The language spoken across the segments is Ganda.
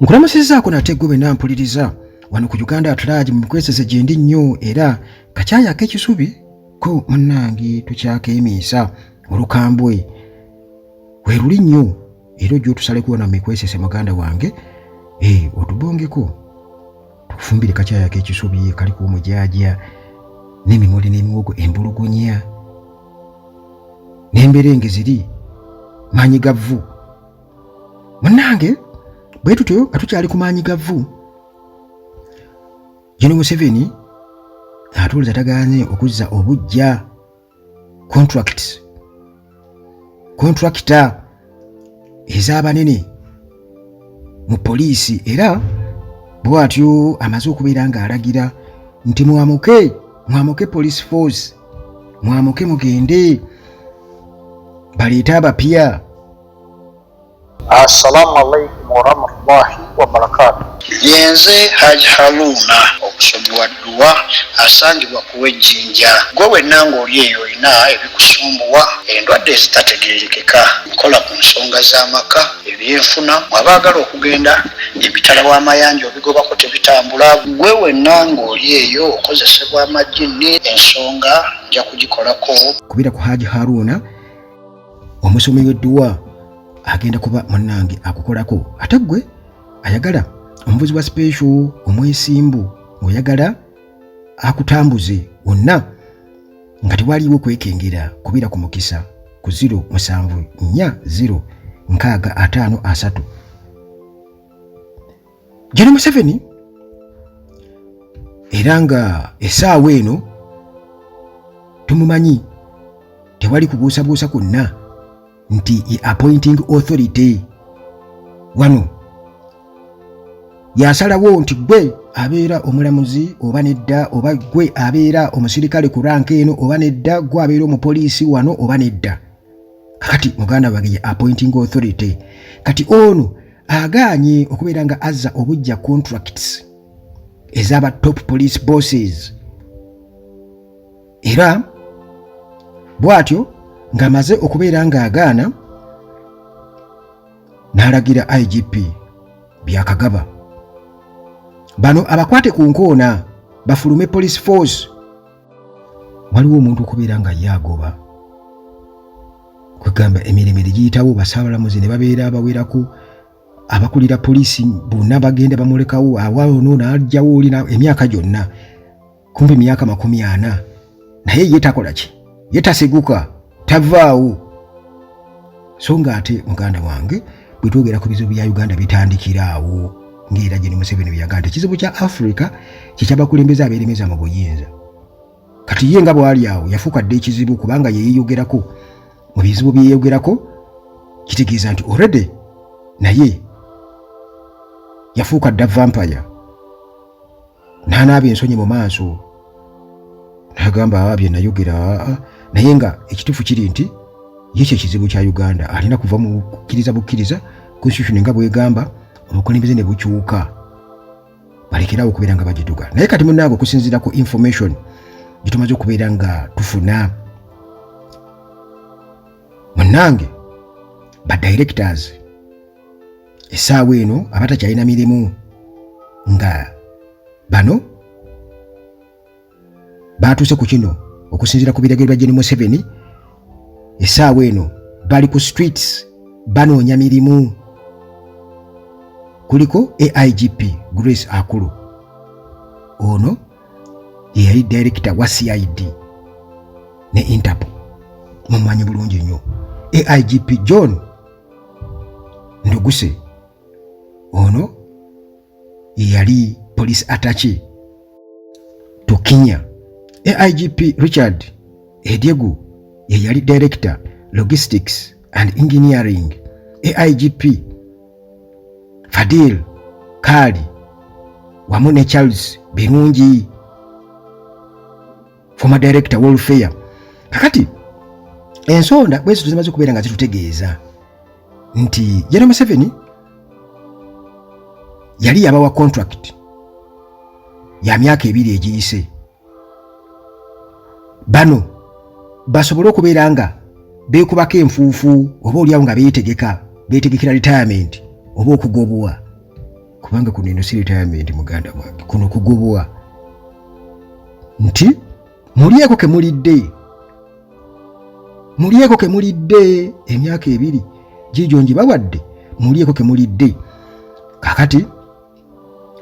Nkulamusizaako nate gwe bwe nampuliriza wano ku Uganda at large mu mikweseze gye ndi nnyo era kakyaya ak'ekisubi ko munnange tukyakeemiisa olukambwe weeruli nnyo era ojja otusale kuwona mu mikweseze muganda wange otubongeko tukufumbire kakyaya ak'ekisubi kaliko omujaaja n'emimuli n'emiwogo embulugunya n'emberenge ziri maanyi gavvu munnange bwe tutyo atukyali ku maanyi gavvu. General Museveni atuuliza tagaanye okuzza obujja kontrakita ez'abanene mu poliisi era bw'atyo amaze okubeera ng'alagira nti mwamuke police force mwamuke mugende baleete abapya. Assalamu alaikum warahmatullahi wabarakatuh. Yenze Haji Haruna obusomi wa dduwa asangibwa ku Ejjinja. Gwe wenna ng'oli eyo olina ebikusumbuwa endwadde ezitategeerekeka nkola ku nsonga z'amaka ebyenfuna mwabaagala okugenda emitala w'amayanja obigobako tebitambula. Gwe wenna ng'oli eyo okozesebwa amajjini ensonga nja kugikolako. Kubira ku Haji Haruna omusomi w'edduwa agenda kuba munnange akukolako ate gwe ayagala omuvuzi wa special omwesimbu oyagala akutambuze wonna nga tewaliwo kwekengera kubira ku mukisa ku 0740653. General Museveni era nga essaawa eno tumumanyi tewali kubuusabuusa kwonna nti appointing authority wano yasalawo nti gwe abeera omulamuzi oba nedda oba gwe abeera omusirikale ku rank eno oba nedda gwe abeera omupoliisi wano oba nedda. Kakati muganda wange ye appointing authority kati ono agaanye okubeera nga azza obujja contracts ez'aba top police bosses era bw'atyo ng'amaze okubeera ng'agaana n'alagira IGP Byakagaba bano abakwate ku nkoona bafulume police force. Waliwo omuntu okubeera nga yagoba kwegamba emiremere giyitawo basaabalamuzi ne babeera abawerako abakulira poliisi bonna bagenda bamulekawo awano n'ajjawo olina emyaka gyonna kumpi emyaka 40 naye ye takola ki ye taseguka tavaawo. So ng'ate muganda wange bwe twogera ku bizibu bya Uganda bitandikiraawo ng'era General Museveni bwe yagamba ekizibu kya Africa kikyabakulembeza abeeremeza mu buyinza. Kati ye nga bw'ali awo yafuuka dde ekizibu kubanga ye yeeyogerako mu bizibu bye yeeyogerako kitegeeza nti already naye yafuuka dda vampire n'anaaba ensonyi mu maaso n'agamba bye nayogera naye nga ekituufu kiri nti ye ekizibu kya Uganda alina kuva mu kukkiriza bukkiriza constitution nga bwegamba obukulembeze ne bukyuka balekerawo okubeera nga bagiduga. Naye kati munnange okusinziira ku information gye tumaze okubeera nga tufuna munnange ba directors essaawa eno abatakyalina mirimu nga bano baatuuse ku kino okusinziira ku biragiro bya General Museveni essaawa eno bali ku streets banoonya mirimu. Kuliko AIGP Grace Akulu ono yali director wa CID ne Interpol mumanyi bulungi nnyo. AIGP John Nduguse ono yali police attache to Kenya. AIGP Richard Ediegu yali director logistics and engineering. AIGP Fadil Kali wamu ne Charles Birungi former director welfare. Kakati ensonda bwe zimaze kubeera nga zitutegeeza nti General Museveni yali yabawa contract ya myaka 2 egiyise bano basobole okubeera nga beekubako enfuufu oba oliawo nga beetegekera retirement oba okugobwa kubanga kuno eno si retirement muganda wange, kuno kugobwa nti mulyeko ke mulidde emyaka 2 gijo njibawadde, mulyeko ke mulidde. Kakati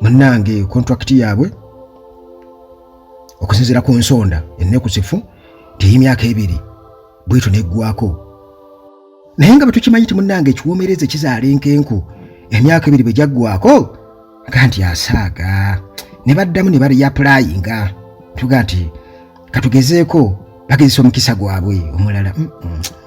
munnange contract yaabwe okusinziira ku nsonda ennekusifu nti emyaka 2 bwetyo neggwako. Naye nga batukimanyi ti munnange ekiwoomereze kizaala enkenku, emyaka 2 bwe gyaggwako nga nti asaaga ne baddamu ne baryaplayinga. Tuga nti katugezeeko bagezesa omukisa gwabwe omulala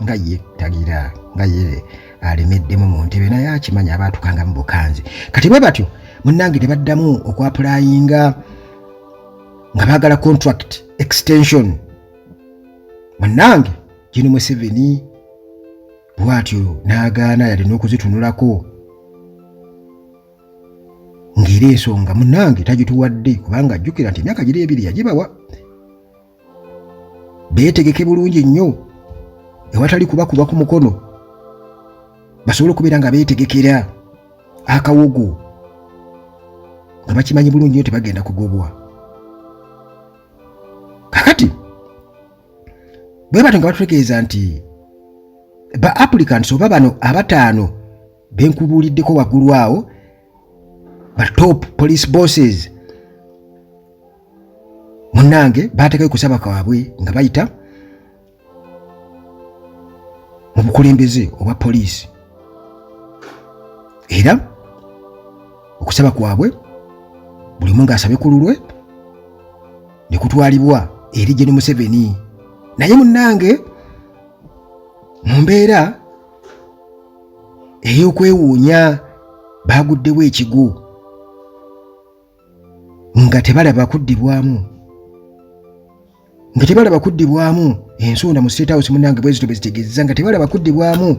nga ye tagira nga ye alemeddemu mu ntebe naye akimanya abaatukanga mu bukanzi. Kati bwe batyo munnange ne baddamu okwaplayinga nga baagala contract extension. Munnange Gen. Museveni bwatyo n'agaana yalina okuzitunulako ng'era ensonga munnange tagituwadde kubanga ajjukira nti emyaka giri 2 yagibawa. Beetegeke bulungi nnyo ewatali kubakuba ku mukono basobole okubeera nga beetegekera akawogo nga bakimanyi bulungi nnyo tebagenda kugobwa. Kakati bwe batyo nga batutegeeza nti ba applicants oba bano 5 benkubuuliddeko waggulu awo ba top police bosses munnange baateekayo kusaba kwabwe nga bayita mu bukulembeze obwa poliisi, era okusaba kwabwe buli mu ng'asabye ku lulwe ne kutwalibwa eri Gen. Museveni. Naye munnange mu mbeera ey'okwewuunya baaguddewo ekigo nga tebalaba kuddibwamu ensonda mu State House munnange bwe zito bezitegeeza nga tebalaba kuddibwamu.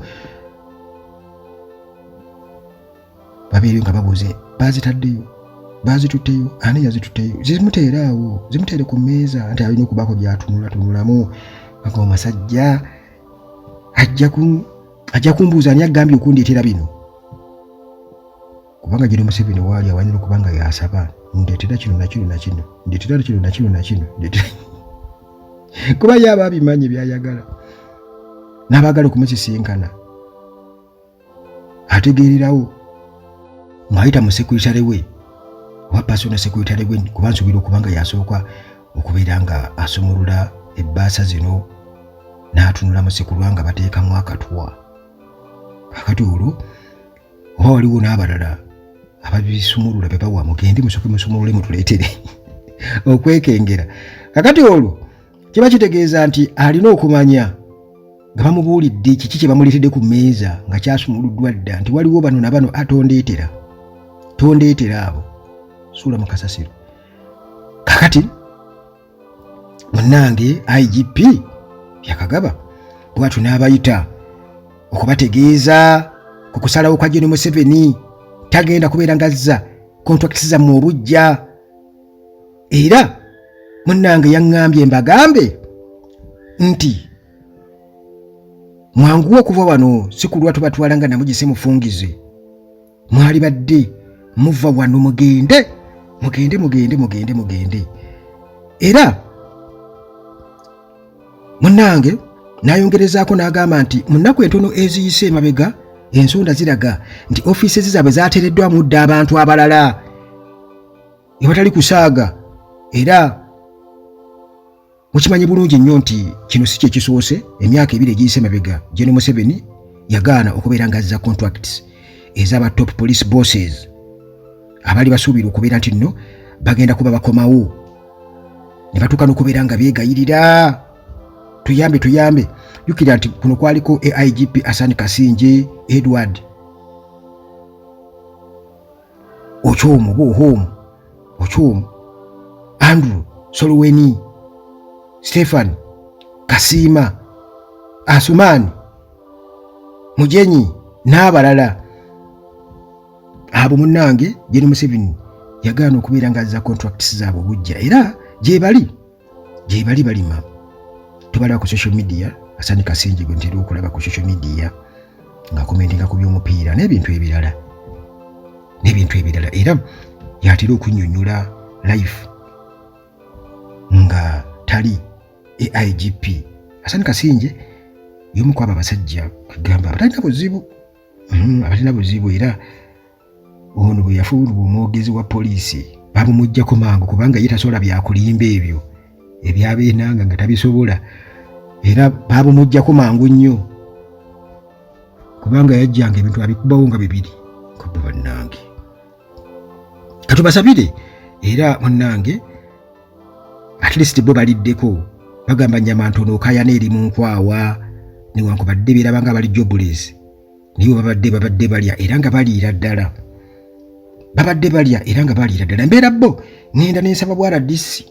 Babiri nga babuuze bazitaddeyo bazitutteyo ani yazitutteyo zimuteere ku mmeeza nti alina okubaako byatunulamu nga omusajja ajja kumbuuza ani agambye okundeetera bino kubanga Gen. Museveni waali awanira okubanga yasaba ndeetera kino ndeetera kino na kino kuba yaba abimanyi byayagala n'abaagala okumusisinkana ategeererawo mwayita mu sekuritale we oba personal secretary we kuba nsuubira okubanga yasooka okubeera nga asumulula ebbaasa zino n'atunula mu sekulwa nga bateekamu akatwa. Kakati olwo oba waliwo n'abalala ababisumulula be bawa mugende musooke musumulule mutuleetere okwekengera. Kakati olwo kiba kitegeeza nti alina okumanya nga bamubuulidde kiki kye bamuleetedde ku mmeeza nga kyasumuluddwa dda nti waliwo bano na bano tondeetera abo suula mu kasasiro. Kakati munnange IGP Byakagaba bwatyo n'abayita okubategeeza ku kusalawo kwa Gen. Museveni tagenda kubeera ngazza contracts zammwe obujja, era munnange yaŋŋambye mbagambe nti mwanguwe okuva wano si kulwa tubatwala nga namugise mufungize, mwali badde muva wano mugende. Era munnange n'ayongerezaako n'agamba nti mu nnaku entono eziyise emabega ensonda ziraga nti ofiisi zaabwe zaateereddwamu dda abantu abalala ewatali kusaaga, era mukimanyi bulungi nnyo nti kino si kye kisoose. Emyaka 2 egiyise emabega Gen. Museveni yagaana okubeera ng'azza contracts ez'aba top police bosses abaali basuubira okubeera nti nno bagenda kuba bakomawo ne batuuka n'okubeera nga beegayirira tuyambe. Jjukira nti kuno kwaliko AIGP Hassan Kasinje, Edward Ochomo, Andrew Solweni, Stefan Kasima, Asumani Mujenyi n'abalala. Abo munnange Gen. Museveni yagaana okubeera ng'azza contracts zaabwe obujja, era gye bali balima. Tubalaba ku social media Hassan Kasinje gwe ntera okulaba ku social media nga komentinga ku by'omupiira n'ebintu ebirala n'ebintu ebirala, era yatera okunnyonnyola life nga tali AIGP. Hassan Kasinje y'omu ku abo abasajja kugamba abatalina buzibu, era ono bwe yafuulibwa omwogezi wa poliisi babumuggyako mangu kubanga ye tasobola byakulimba ebyo ebyabeenanga nga tabisobola, era babumuggyako mangu nnyo kubanga yajjanga ebintu abikubawo nga bibiri. Kubbe bannange katubasabire, era munnange at least bo baliddeko bagamba Nyamantono okayana eri mu nkwawa newankubadde beeraba nga bali jobless, nibo babadde balya era nga baliira ddala, mbeera bo ngenda nensaba bwa RDC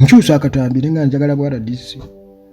nkyusa akatambi nenga njagala bwa RDC.